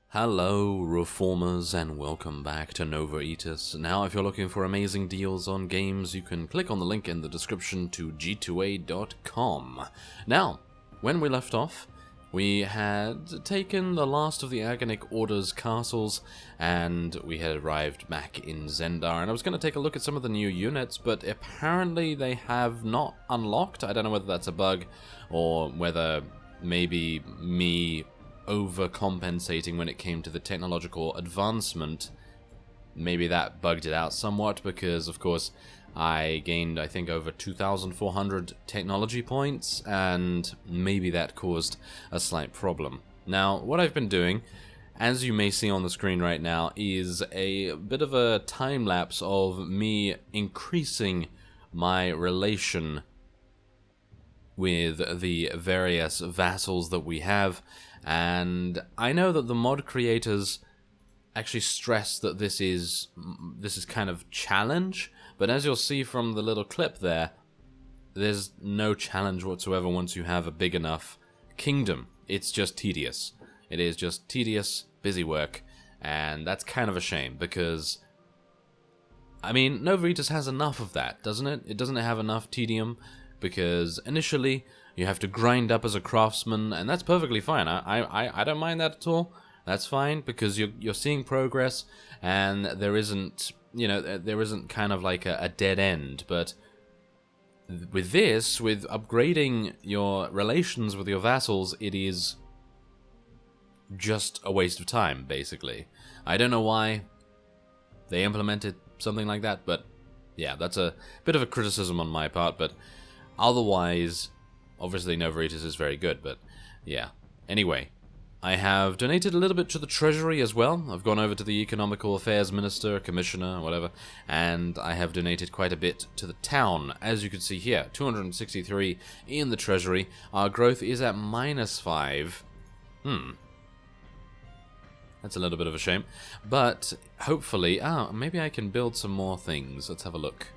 Hello Reformers and welcome back to Nova Aetas. Now if you're looking for amazing deals on games, you can click on the link in the description to g2a.com. Now, when we left off, we had taken the last of the Agonic Order's castles and we had arrived back in Zendar, and I was going to take a look at some of the new units, but apparently they have not unlocked. I don't know whether that's a bug or whether maybe me overcompensating when it came to the technological advancement. Maybe that bugged it out somewhat, because of course I gained, I think, over 2,400 technology points, and maybe that caused a slight problem. Now, what I've been doing, as you may see on the screen right now, is a bit of a time-lapse of me increasing my relation with the various vassals that we have. And I know that the mod creators actually stress that this is kind of challenge, but as you'll see from the little clip there, there's no challenge whatsoever once you have a big enough kingdom. It's just tedious. It is just tedious, busy work, and that's kind of a shame, because I mean, Nova Aetas has enough of that, doesn't it? It doesn't have enough tedium, because initially you have to grind up as a craftsman, and that's perfectly fine. I don't mind that at all. That's fine, because you're seeing progress, and there isn't, you know, there isn't kind of like a dead end. But with this, with upgrading your relations with your vassals, it is just a waste of time, basically. I don't know why they implemented something like that, but yeah, that's a bit of a criticism on my part, but otherwise, obviously Nova Aetas is very good, but yeah. Anyway, I have donated a little bit to the Treasury as well. I've gone over to the Economical Affairs Minister, Commissioner, whatever, and I have donated quite a bit to the town. As you can see here, 263 in the Treasury. Our growth is at -5. That's a little bit of a shame. But hopefully, maybe I can build some more things. Let's have a look.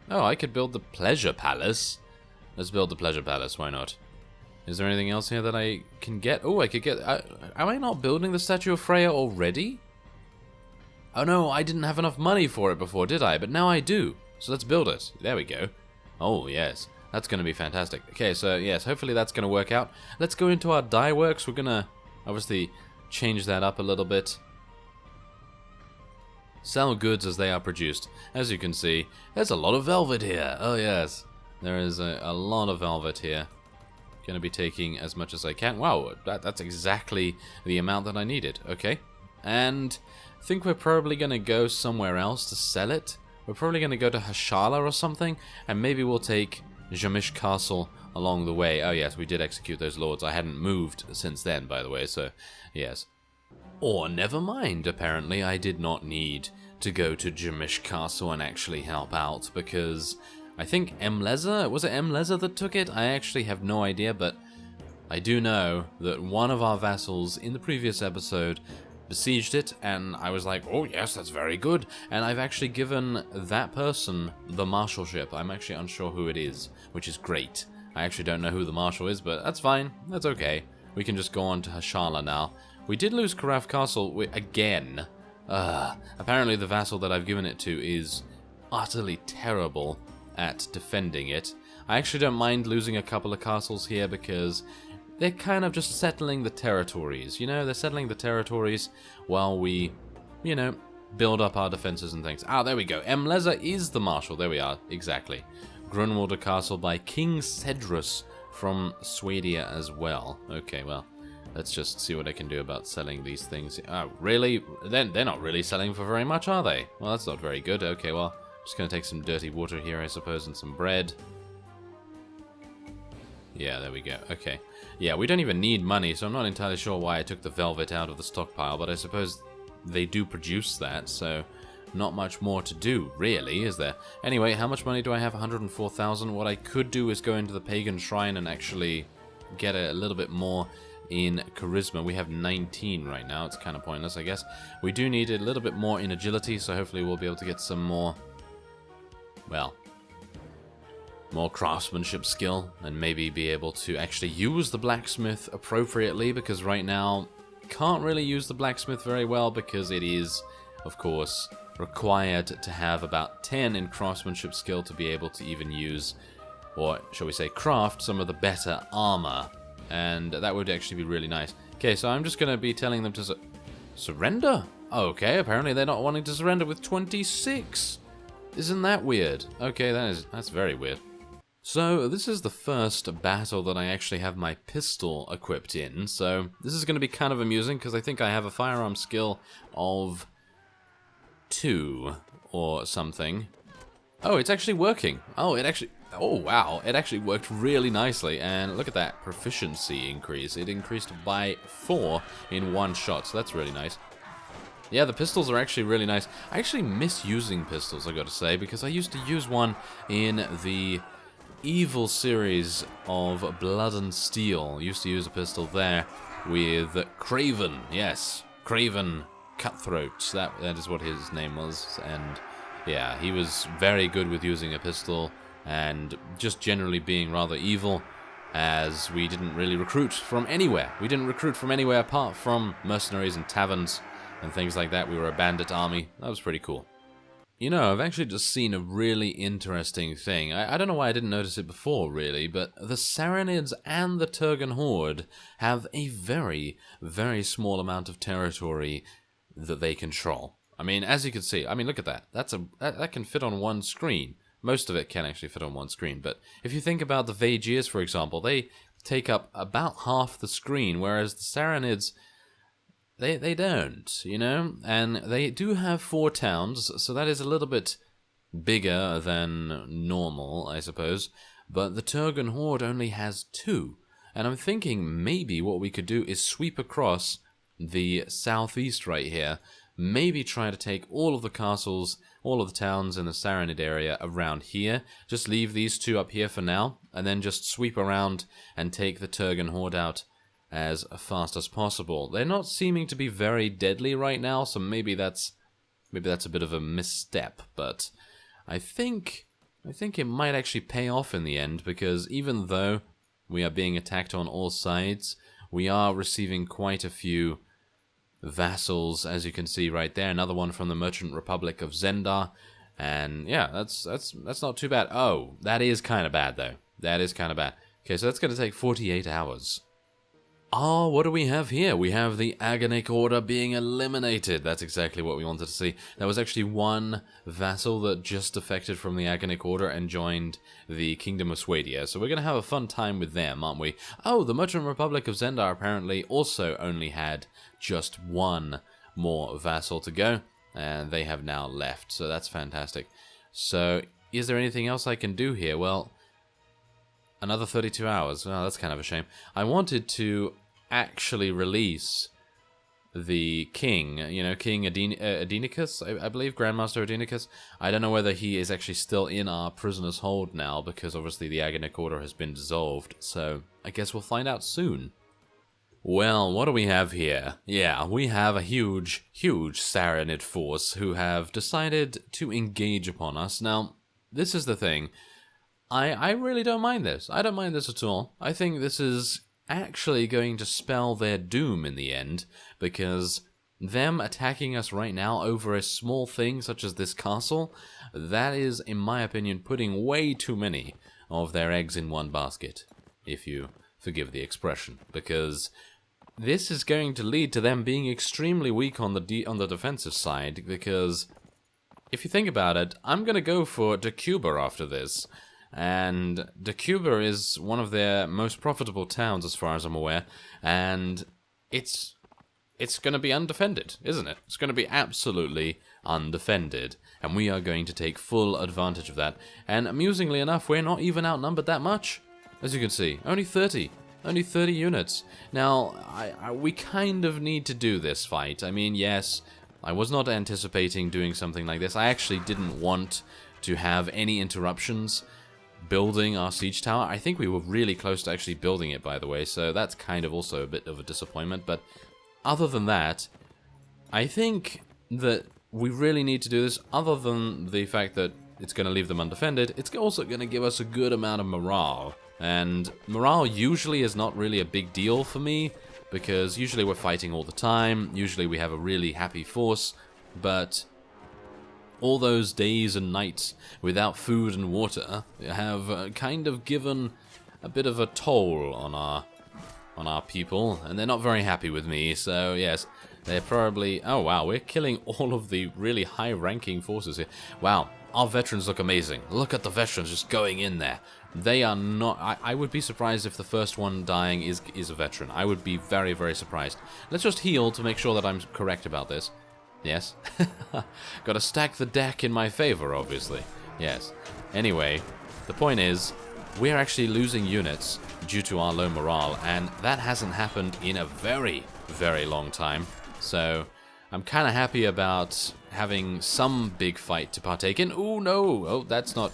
Oh, I could build the Pleasure Palace. Let's build the Pleasure Palace, why not? Is there anything else here that I can get? Oh, I could get... am I not building the Statue of Freya already? Oh no, I didn't have enough money for it before, did I? But now I do. So let's build it. There we go. Oh, yes. That's going to be fantastic. Okay, so yes, hopefully that's going to work out. Let's go into our dye works. We're going to obviously change that up a little bit. Sell goods as they are produced. As you can see, there's a lot of velvet here. Oh, yes. There is a lot of velvet here. Gonna be taking as much as I can. Wow, that's exactly the amount that I needed. Okay. And I think we're probably gonna go somewhere else to sell it. We're probably gonna go to Hashala or something, and maybe we'll take Jamish Castle along the way. Oh yes, we did execute those lords. I hadn't moved since then, by the way, so yes. Or never mind, apparently I did not need to go to Jamish Castle and actually help out, because I think Emleza, was it Emleza that took it? I actually have no idea, but I do know that one of our vassals in the previous episode besieged it, and I was like, oh yes, that's very good. And I've actually given that person the marshalship. I'm actually unsure who it is, which is great. I actually don't know who the marshal is, but that's fine. That's okay. We can just go on to Hashala now. We did lose Karaf Castle again. Apparently the vassal that I've given it to is utterly terrible at defending it. I actually don't mind losing a couple of castles here, because they're kind of just settling the territories. You know, they're settling the territories while we, you know, build up our defenses and things. Ah, there we go. Emleza is the marshal. There we are. Exactly. Grunwalder Castle by King Cedrus from Swedia as well. Okay, well, let's just see what I can do about selling these things. Oh, really? They're not really selling for very much, are they? Well, that's not very good. Okay, well, just gonna take some dirty water here, I suppose, and some bread. Yeah, there we go. Okay. Yeah, we don't even need money, so I'm not entirely sure why I took the velvet out of the stockpile, but I suppose they do produce that, so not much more to do, really, is there? Anyway, how much money do I have? 104,000. What I could do is go into the Pagan Shrine and actually get a little bit more in charisma. We have 19 right now. It's kind of pointless, I guess. We do need a little bit more in agility, so hopefully we'll be able to get some more, well, more craftsmanship skill, and maybe be able to actually use the blacksmith appropriately, because right now, can't really use the blacksmith very well, because it is, of course, required to have about 10 in craftsmanship skill to be able to even use, or shall we say craft, some of the better armor, and that would actually be really nice. Okay, so I'm just going to be telling them to surrender? Okay, apparently they're not wanting to surrender with 26. Isn't that weird? Okay, that's very weird. So, this is the first battle that I actually have my pistol equipped in, so this is going to be kind of amusing, because I think I have a firearm skill of 2 or something. Oh, it's actually working. Oh, wow, it actually worked really nicely, and look at that proficiency increase. It increased by 4 in one shot, so that's really nice. Yeah, the pistols are actually really nice. I actually miss using pistols, I gotta say, because I used to use one in the Evil series of Blood and Steel. Used to use a pistol there with Craven. Yes, Craven Cutthroat. That is what his name was. And yeah, he was very good with using a pistol and just generally being rather evil, as we didn't really recruit from anywhere. We didn't recruit from anywhere apart from mercenaries and taverns and things like that. We were a bandit army. That was pretty cool. You know, I've actually just seen a really interesting thing. I don't know why I didn't notice it before, really, but the Sarranids and the Turgan Horde have a very, very small amount of territory that they control. I mean, as you can see, I mean, look at that. That can fit on one screen. Most of it can actually fit on one screen, but if you think about the Vaegirs, for example, they take up about half the screen, whereas the Sarranids, They don't, you know, and they do have 4 towns, so that is a little bit bigger than normal, I suppose, but the Turgan Horde only has 2, and I'm thinking maybe what we could do is sweep across the southeast right here, maybe try to take all of the castles, all of the towns in the Sarranid area around here, just leave these 2 up here for now, and then just sweep around and take the Turgan Horde out as fast as possible. They're not seeming to be very deadly right now, so maybe that's a bit of a misstep, but I think it might actually pay off in the end, because even though we are being attacked on all sides, we are receiving quite a few vassals, as you can see right there. Another one from the Merchant Republic of Zendar, and yeah, that's not too bad. Oh, that is kind of bad though. That is kind of bad. Okay, so that's going to take 48 hours. Oh, what do we have here? We have the Agonic Order being eliminated. That's exactly what we wanted to see. There was actually one vassal that just defected from the Agonic Order and joined the Kingdom of Swadia. So we're going to have a fun time with them, aren't we? Oh, the Merchant Republic of Zendar apparently also only had just one more vassal to go, and they have now left. So that's fantastic. So is there anything else I can do here? Well, another 32 hours. Oh, that's kind of a shame. I wanted to actually release the king, you know, King Adenicus, I believe, Grandmaster Adenicus. I don't know whether he is actually still in our prisoner's hold now, because obviously the Agonic Order has been dissolved, so I guess we'll find out soon. Well, what do we have here? Yeah, we have a huge, huge Sarranid force who have decided to engage upon us. Now, this is the thing. I really don't mind this. I don't mind this at all. I think this is actually going to spell their doom in the end, because them attacking us right now over a small thing such as this castle, that is, in my opinion, putting way too many of their eggs in one basket, if you forgive the expression, because this is going to lead to them being extremely weak on the defensive side, because if you think about it, I'm going to go for Decuba after this. And Decuba is one of their most profitable towns, as far as I'm aware, and it's going to be undefended, isn't it? It's going to be absolutely undefended, and we are going to take full advantage of that. And amusingly enough, we're not even outnumbered that much, as you can see. Only 30 units. Now, we kind of need to do this fight. I mean, yes, I was not anticipating doing something like this. I actually didn't want to have any interruptions building our siege tower. I think we were really close to actually building it, by the way, so that's kind of also a bit of a disappointment, but other than that, I think that we really need to do this, other than the fact that it's going to leave them undefended. It's also going to give us a good amount of morale. And morale usually is not really a big deal for me, because usually we're fighting all the time. Usually we have a really happy force, but all those days and nights without food and water have kind of given a bit of a toll on our people, and they're not very happy with me. So yes, they're probably... Oh wow, we're killing all of the really high-ranking forces here. Wow, our veterans look amazing. Look at the veterans just going in there. They are not... I would be surprised if the first one dying is a veteran. I would be very, very surprised. Let's just heal to make sure that I'm correct about this. Yes. Gotta stack the deck in my favor, obviously. Yes. Anyway, the point is, we're actually losing units due to our low morale, and that hasn't happened in a very, very long time. So, I'm kind of happy about having some big fight to partake in. Oh, no! Oh, that's not...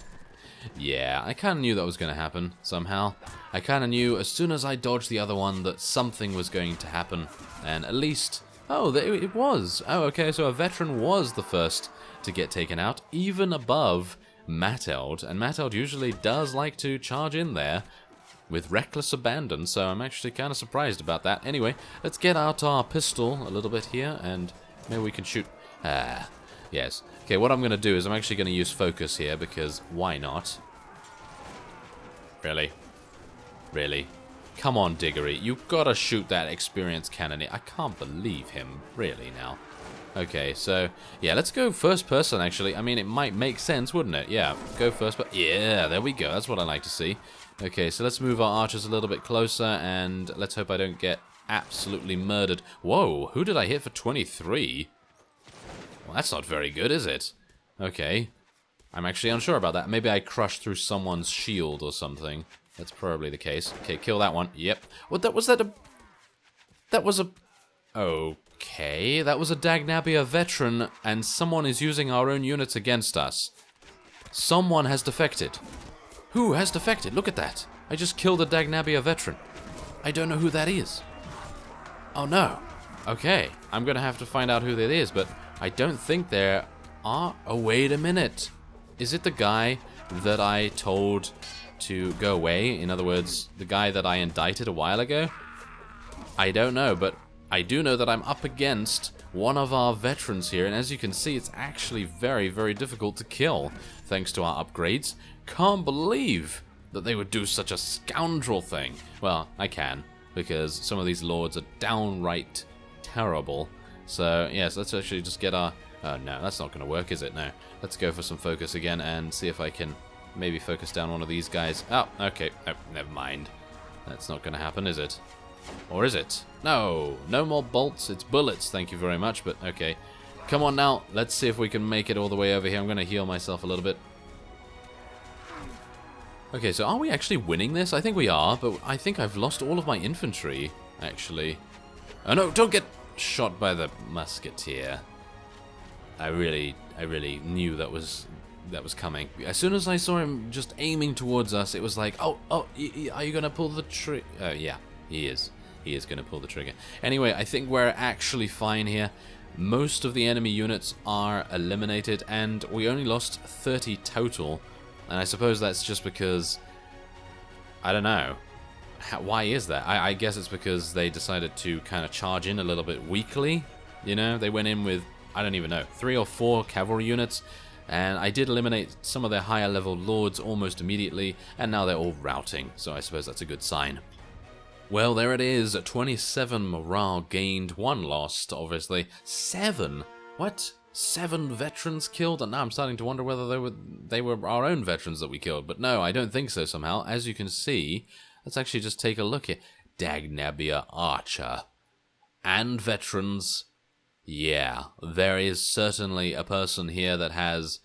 Yeah, I kind of knew that was going to happen, somehow. I kind of knew as soon as I dodged the other one that something was going to happen, and at least... Oh, it was! Oh, okay, so a veteran was the first to get taken out, even above Mateld, and Mateld usually does like to charge in there with reckless abandon, so I'm actually kind of surprised about that. Anyway, let's get out our pistol a little bit here, and maybe we can shoot... yes. Okay, what I'm going to do is I'm actually going to use focus here, because why not? Really? Really? Come on, Diggory. You've got to shoot that experienced cannoneer. I can't believe him. Really, now. Okay, so, yeah, let's go first person, actually. I mean, it might make sense, wouldn't it? Yeah, go first, but yeah, there we go. That's what I like to see. Okay, so let's move our archers a little bit closer, and let's hope I don't get absolutely murdered. Whoa, who did I hit for 23? Well, that's not very good, is it? Okay, I'm actually unsure about that. Maybe I crushed through someone's shield or something. That's probably the case. Okay, kill that one. Yep. What, that was a... Okay, that was a Dagnabia veteran, and someone is using our own units against us. Someone has defected. Who has defected? Look at that. I just killed a Dagnabia veteran. I don't know who that is. Oh no. Okay, I'm gonna have to find out who that is, but I don't think there are... Oh, wait a minute. Is it the guy that I told to go away? In other words, the guy that I indicted a while ago? I don't know, but I do know that I'm up against one of our veterans here, and as you can see, it's actually very, very difficult to kill, thanks to our upgrades. Can't believe that they would do such a scoundrel thing. Well, I can, because some of these lords are downright terrible. So, yes, let's actually just get our... Oh, no, that's not going to work, is it? No. Let's go for some focus again and see if I can maybe focus down one of these guys. Oh, okay. Oh, never mind. That's not going to happen, is it? Or is it? No. No more bolts. It's bullets, thank you very much, but okay. Come on now. Let's see if we can make it all the way over here. I'm going to heal myself a little bit. Okay, so are we actually winning this? I think we are, but I think I've lost all of my infantry, actually. Oh no, don't get shot by the musketeer. I really knew that was coming. As soon as I saw him just aiming towards us, it was like, oh, are you gonna pull the trigger? Yeah, he is. He is gonna pull the trigger. Anyway, I think we're actually fine here. Most of the enemy units are eliminated, and we only lost 30 total. And I suppose that's just because, I don't know. Why is that? I guess it's because they decided to kind of charge in a little bit weakly. You know, they went in with, I don't even know, 3 or 4 cavalry units. And I did eliminate some of their higher level lords almost immediately. And now they're all routing. So I suppose that's a good sign. Well, there it is. 27 morale gained. 1 lost, obviously. 7? What? 7 veterans killed? And now I'm starting to wonder whether they were our own veterans that we killed. But no, I don't think so somehow. As you can see... Let's actually just take a look here. Dagnabia Archer. And veterans. Yeah, there is certainly a person here that has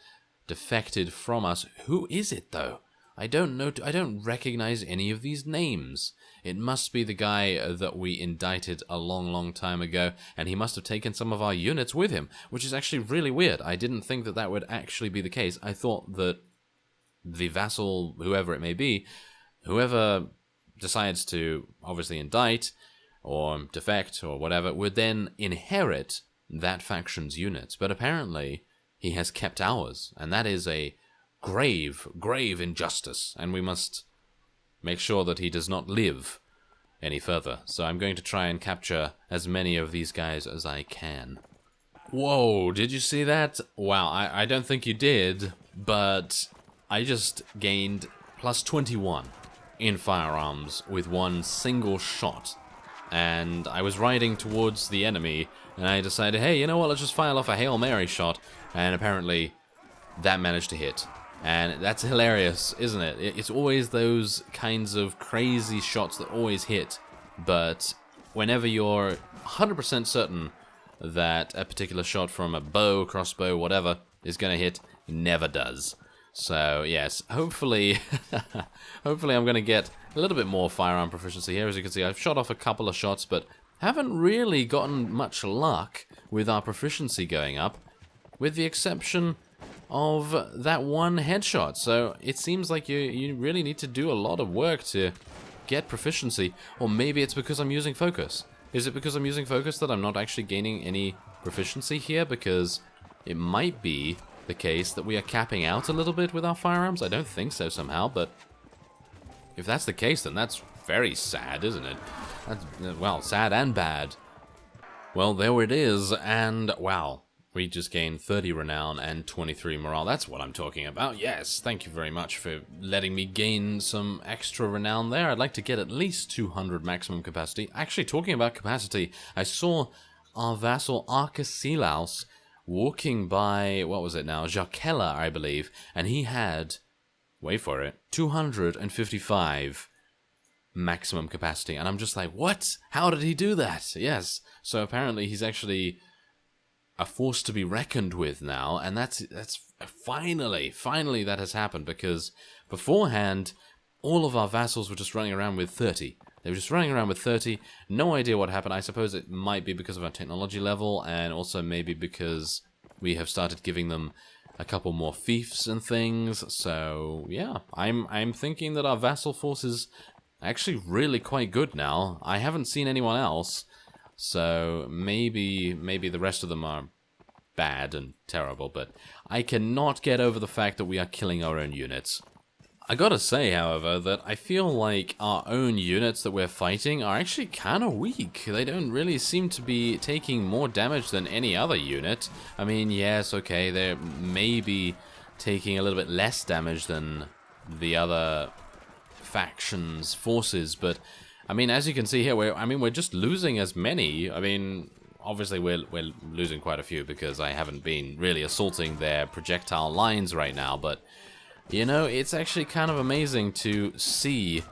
defected from us. Who is it, though? I don't know. I don't recognize any of these names. It must be the guy that we indicted a long, long time ago, and he must have taken some of our units with him, which is actually really weird. I didn't think that that would actually be the case. I thought that the vassal, whoever it may be, whoever decides to obviously indict or defect or whatever would then inherit that faction's units. But apparently he has kept ours, and that is a grave, grave injustice, and we must make sure that he does not live any further. So I'm going to try and capture as many of these guys as I can. Whoa, did you see that? Wow, I don't think you did, but I just gained plus 21 in firearms with one single shot. And I was riding towards the enemy, and I decided, hey, you know what, let's just fire off a Hail Mary shot, and apparently that managed to hit. And that's hilarious, isn't it? It's always those kinds of crazy shots that always hit, but whenever you're 100% certain that a particular shot from a bow, crossbow, whatever, is going to hit, never does. So, yes, hopefully, hopefully I'm going to get a little bit more firearm proficiency here. As you can see, I've shot off a couple of shots, but haven't really gotten much luck with our proficiency going up, with the exception of that one headshot. So it seems like you really need to do a lot of work to get proficiency, or maybe it's because I'm using focus. Is it because I'm using focus that I'm not actually gaining any proficiency here? Because it might be the case that we are capping out a little bit with our firearms. I don't think so somehow, but if that's the case, then that's very sad, isn't it? That's, well, sad and bad. Well, there it is, and wow. We just gained 30 renown and 23 morale. That's what I'm talking about. Yes, thank you very much for letting me gain some extra renown there. I'd like to get at least 200 maximum capacity. Actually, talking about capacity, I saw our vassal Arkasilaus walking by, what was it now, Jakella, I believe, and he had, wait for it, 255 maximum capacity. And I'm just like, what? How did he do that? Yes, so apparently he's actually a force to be reckoned with now, and that's finally that has happened, because beforehand all of our vassals were just running around with 30. They were just running around with 30, no idea what happened. I suppose it might be because of our technology level, and also maybe because we have started giving them a couple more fiefs and things. So yeah, I'm thinking that our vassal force is actually really quite good now. I haven't seen anyone else. So maybe the rest of them are bad and terrible, but I cannot get over the fact that we are killing our own units. I gotta say, however, that I feel like our own units that we're fighting are actually kind of weak. They don't really seem to be taking more damage than any other unit. I mean, yes, okay, they're maybe taking a little bit less damage than the other factions' forces, but I mean, as you can see here, we're just losing as many. I mean, obviously we're losing quite a few because I haven't been really assaulting their projectile lines right now, but you know, it's actually kind of amazing to see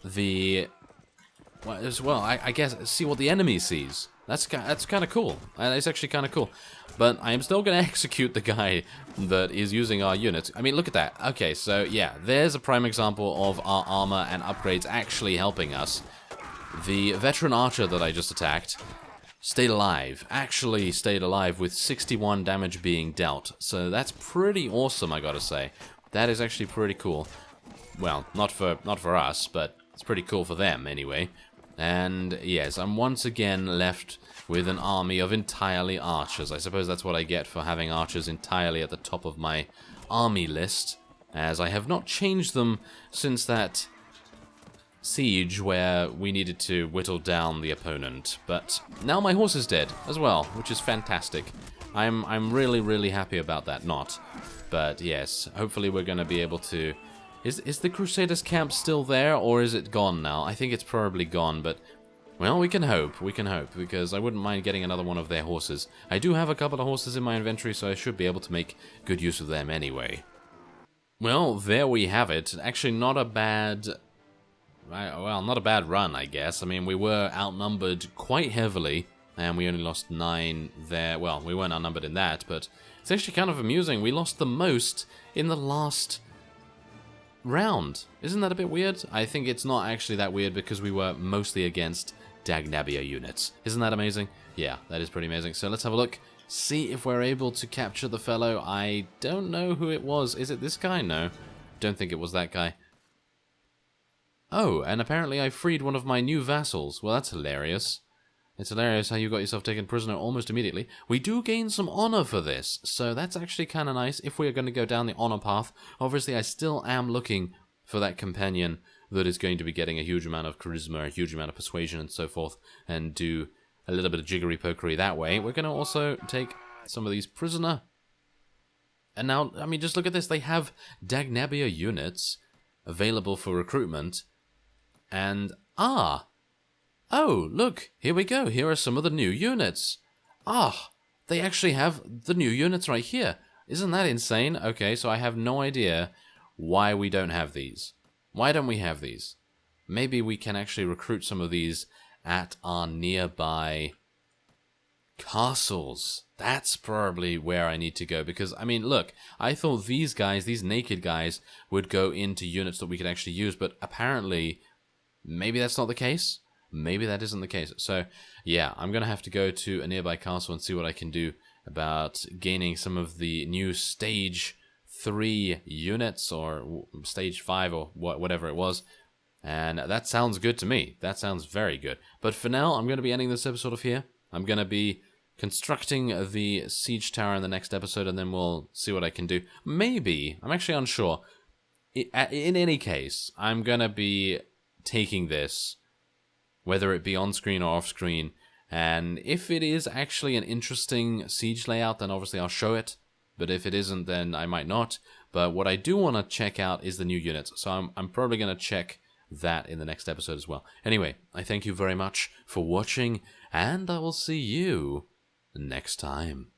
the, well, I guess, see what the enemy sees. That's kind of cool. It's actually kind of cool. But I am still going to execute the guy that is using our units. I mean, look at that. Okay, so yeah, there's a prime example of our armor and upgrades actually helping us. The veteran archer that I just attacked stayed alive. Actually stayed alive with 61 damage being dealt. So that's pretty awesome, I gotta say. That is actually pretty cool. Well, not for us, but it's pretty cool for them anyway. And yes, I'm once again left with an army of entirely archers. I suppose that's what I get for having archers entirely at the top of my army list, as I have not changed them since that siege where we needed to whittle down the opponent. But now my horse is dead as well, which is fantastic. I'm really happy about that. But yes, hopefully we're going to be able to... Is the Crusaders camp still there, or is it gone now? I think it's probably gone, but... well, we can hope, because I wouldn't mind getting another one of their horses. I do have a couple of horses in my inventory, so I should be able to make good use of them anyway. Well, there we have it. Actually, not a bad... well, not a bad run, I guess. I mean, we were outnumbered quite heavily, and we only lost 9 there. Well, we weren't outnumbered in that, but it's actually kind of amusing. We lost the most in the last round. Isn't that a bit weird? I think it's not actually that weird because we were mostly against Dagnabia units. Isn't that amazing? Yeah, that is pretty amazing. So let's have a look. See if we're able to capture the fellow. I don't know who it was. Is it this guy? No. Don't think it was that guy. Oh, and apparently I freed one of my new vassals. Well, that's hilarious. It's hilarious how you got yourself taken prisoner almost immediately. We do gain some honor for this, so that's actually kind of nice if we are going to go down the honor path. Obviously, I still am looking for that companion that is going to be getting a huge amount of charisma, a huge amount of persuasion, and so forth, and do a little bit of jiggery-pokery that way. We're going to also take some of these prisoner. And now, I mean, just look at this. They have Dagnabia units available for recruitment, and oh, look, here we go. Here are some of the new units. They actually have the new units right here. Isn't that insane? Okay, so I have no idea why we don't have these. Why don't we have these? Maybe we can actually recruit some of these at our nearby castles. That's probably where I need to go, because, I mean, look, I thought these guys, these naked guys, would go into units that we could actually use, but apparently, maybe that's not the case. Maybe that isn't the case. So, yeah, I'm going to have to go to a nearby castle and see what I can do about gaining some of the new Stage 3 units, or Stage 5, or whatever it was. And that sounds good to me. That sounds very good. But for now, I'm going to be ending this episode off here. I'm going to be constructing the siege tower in the next episode, and then we'll see what I can do. Maybe, I'm actually unsure. In any case, I'm going to be taking this, whether it be on screen or off screen, and if it is actually an interesting siege layout, then obviously I'll show it, but if it isn't, then I might not. But what I do want to check out is the new units, so I'm probably going to check that in the next episode as well. Anyway, I thank you very much for watching, and I will see you next time.